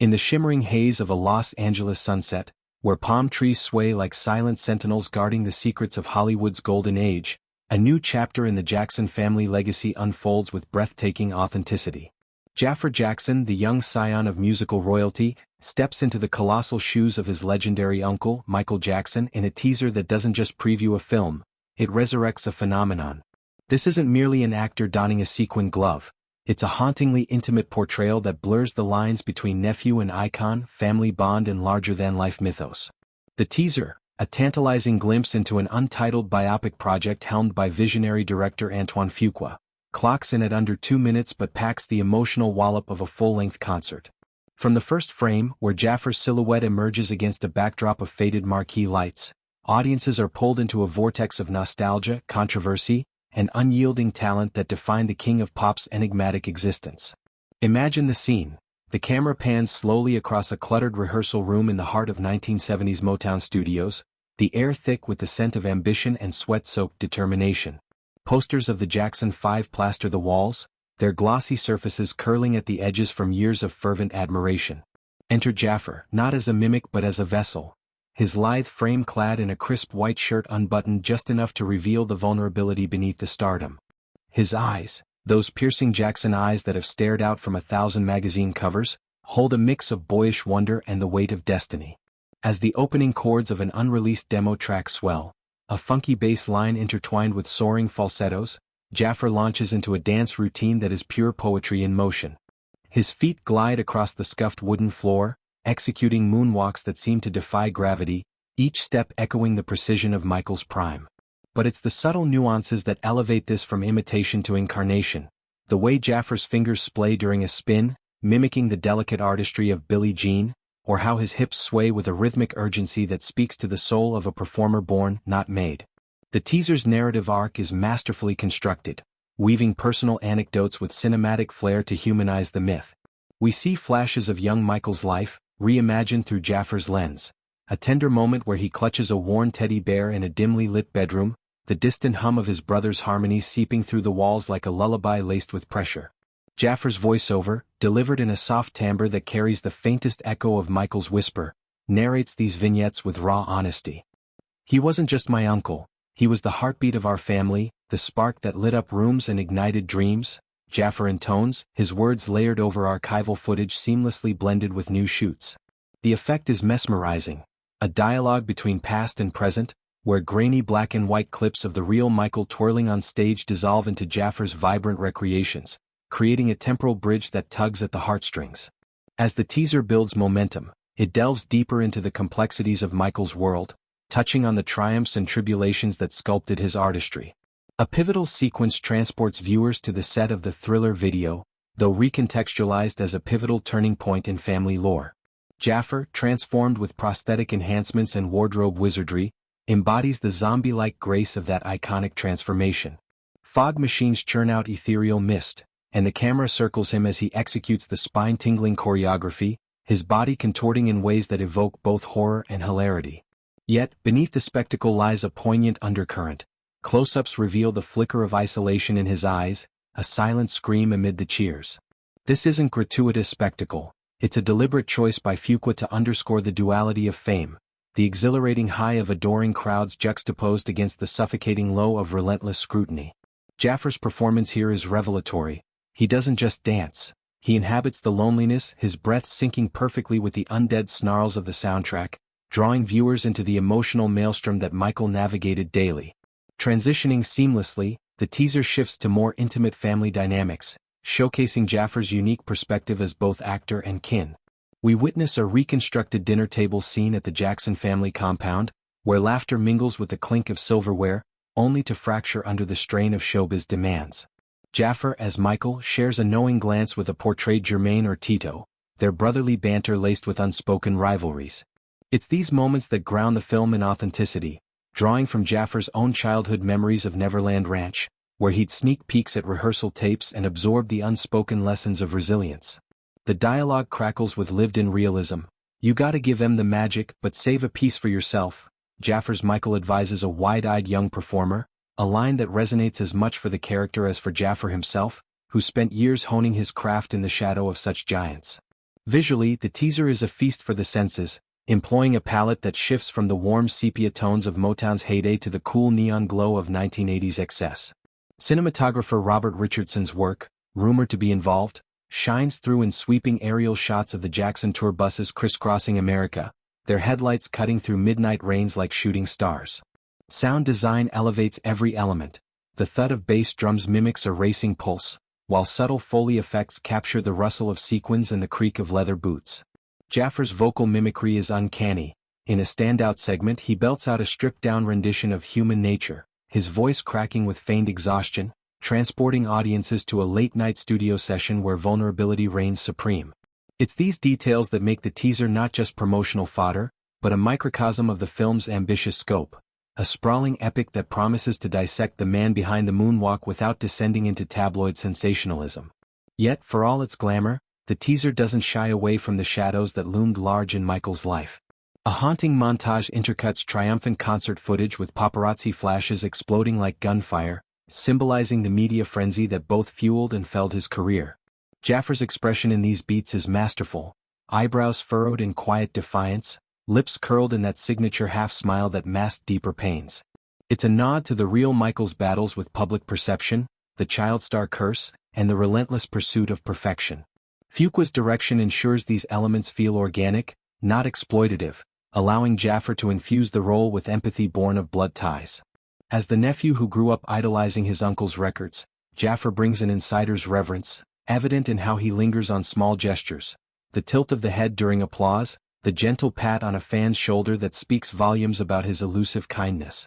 In the shimmering haze of a Los Angeles sunset, where palm trees sway like silent sentinels guarding the secrets of Hollywood's golden age, a new chapter in the Jackson family legacy unfolds with breathtaking authenticity. Jaafar Jackson, the young scion of musical royalty, steps into the colossal shoes of his legendary uncle, Michael Jackson, in a teaser that doesn't just preview a film, it resurrects a phenomenon. This isn't merely an actor donning a sequin glove, it's a hauntingly intimate portrayal that blurs the lines between nephew and icon, family bond and larger-than-life mythos. The teaser, a tantalizing glimpse into an untitled biopic project helmed by visionary director Antoine Fuqua, clocks in at under 2 minutes but packs the emotional wallop of a full-length concert. From the first frame, where Jaafar's silhouette emerges against a backdrop of faded marquee lights, audiences are pulled into a vortex of nostalgia, controversy, and unyielding talent that define the king of pop's enigmatic existence. Imagine the scene. The camera pans slowly across a cluttered rehearsal room in the heart of 1970s Motown studios, the air thick with the scent of ambition and sweat-soaked determination. Posters of the Jackson 5 plaster the walls, their glossy surfaces curling at the edges from years of fervent admiration. Enter Jaafar, not as a mimic but as a vessel. His lithe frame clad in a crisp white shirt unbuttoned just enough to reveal the vulnerability beneath the stardom. His eyes, those piercing Jackson eyes that have stared out from 1,000 magazine covers, hold a mix of boyish wonder and the weight of destiny. As the opening chords of an unreleased demo track swell, a funky bass line intertwined with soaring falsettos, Jaafar launches into a dance routine that is pure poetry in motion. His feet glide across the scuffed wooden floor, executing moonwalks that seem to defy gravity, each step echoing the precision of Michael's prime. But it's the subtle nuances that elevate this from imitation to incarnation, the way Jaafar's fingers splay during a spin, mimicking the delicate artistry of Billie Jean, or how his hips sway with a rhythmic urgency that speaks to the soul of a performer born, not made. The teaser's narrative arc is masterfully constructed, weaving personal anecdotes with cinematic flair to humanize the myth. We see flashes of young Michael's life, reimagined through Jaafar's lens, a tender moment where he clutches a worn teddy bear in a dimly lit bedroom, the distant hum of his brother's harmonies seeping through the walls like a lullaby laced with pressure. Jaafar's voiceover, delivered in a soft timbre that carries the faintest echo of Michael's whisper, narrates these vignettes with raw honesty. He wasn't just my uncle, he was the heartbeat of our family, the spark that lit up rooms and ignited dreams. Jaafar intones, his words layered over archival footage seamlessly blended with new shoots. The effect is mesmerizing, a dialogue between past and present, where grainy black and white clips of the real Michael twirling on stage dissolve into Jaafar's vibrant recreations, creating a temporal bridge that tugs at the heartstrings. As the teaser builds momentum, it delves deeper into the complexities of Michael's world, touching on the triumphs and tribulations that sculpted his artistry. A pivotal sequence transports viewers to the set of the Thriller video, though recontextualized as a pivotal turning point in family lore. Jaafar, transformed with prosthetic enhancements and wardrobe wizardry, embodies the zombie-like grace of that iconic transformation. Fog machines churn out ethereal mist, and the camera circles him as he executes the spine-tingling choreography, his body contorting in ways that evoke both horror and hilarity. Yet, beneath the spectacle lies a poignant undercurrent. Close-ups reveal the flicker of isolation in his eyes, a silent scream amid the cheers. This isn't gratuitous spectacle, it's a deliberate choice by Fuqua to underscore the duality of fame, the exhilarating high of adoring crowds juxtaposed against the suffocating low of relentless scrutiny. Jaafar's performance here is revelatory. He doesn't just dance, he inhabits the loneliness, his breath syncing perfectly with the undead snarls of the soundtrack, drawing viewers into the emotional maelstrom that Michael navigated daily. Transitioning seamlessly, the teaser shifts to more intimate family dynamics, showcasing Jaafar's unique perspective as both actor and kin. We witness a reconstructed dinner table scene at the Jackson family compound, where laughter mingles with the clink of silverware, only to fracture under the strain of showbiz demands. Jaafar, as Michael, shares a knowing glance with a portrayed Jermaine or Tito, their brotherly banter laced with unspoken rivalries. It's these moments that ground the film in authenticity, drawing from Jaafar's own childhood memories of Neverland Ranch, where he'd sneak peeks at rehearsal tapes and absorb the unspoken lessons of resilience. The dialogue crackles with lived-in realism. "You gotta give 'em the magic, but save a piece for yourself," Jaafar's Michael advises a wide-eyed young performer, a line that resonates as much for the character as for Jaafar himself, who spent years honing his craft in the shadow of such giants. Visually, the teaser is a feast for the senses, employing a palette that shifts from the warm sepia tones of Motown's heyday to the cool neon glow of 1980s excess. Cinematographer Robert Richardson's work, rumored to be involved, shines through in sweeping aerial shots of the Jackson tour buses crisscrossing America, their headlights cutting through midnight rains like shooting stars. Sound design elevates every element. The thud of bass drums mimics a racing pulse, while subtle Foley effects capture the rustle of sequins and the creak of leather boots. Jaafar's vocal mimicry is uncanny. In a standout segment he belts out a stripped-down rendition of Human Nature, his voice cracking with feigned exhaustion, transporting audiences to a late-night studio session where vulnerability reigns supreme. It's these details that make the teaser not just promotional fodder, but a microcosm of the film's ambitious scope. A sprawling epic that promises to dissect the man behind the moonwalk without descending into tabloid sensationalism. Yet, for all its glamour, the teaser doesn't shy away from the shadows that loomed large in Michael's life. A haunting montage intercuts triumphant concert footage with paparazzi flashes exploding like gunfire, symbolizing the media frenzy that both fueled and felled his career. Jaafar's expression in these beats is masterful, eyebrows furrowed in quiet defiance, lips curled in that signature half-smile that masked deeper pains. It's a nod to the real Michael's battles with public perception, the child star curse, and the relentless pursuit of perfection. Fuqua's direction ensures these elements feel organic, not exploitative, allowing Jaafar to infuse the role with empathy born of blood ties. As the nephew who grew up idolizing his uncle's records, Jaafar brings an insider's reverence, evident in how he lingers on small gestures. The tilt of the head during applause, the gentle pat on a fan's shoulder that speaks volumes about his elusive kindness.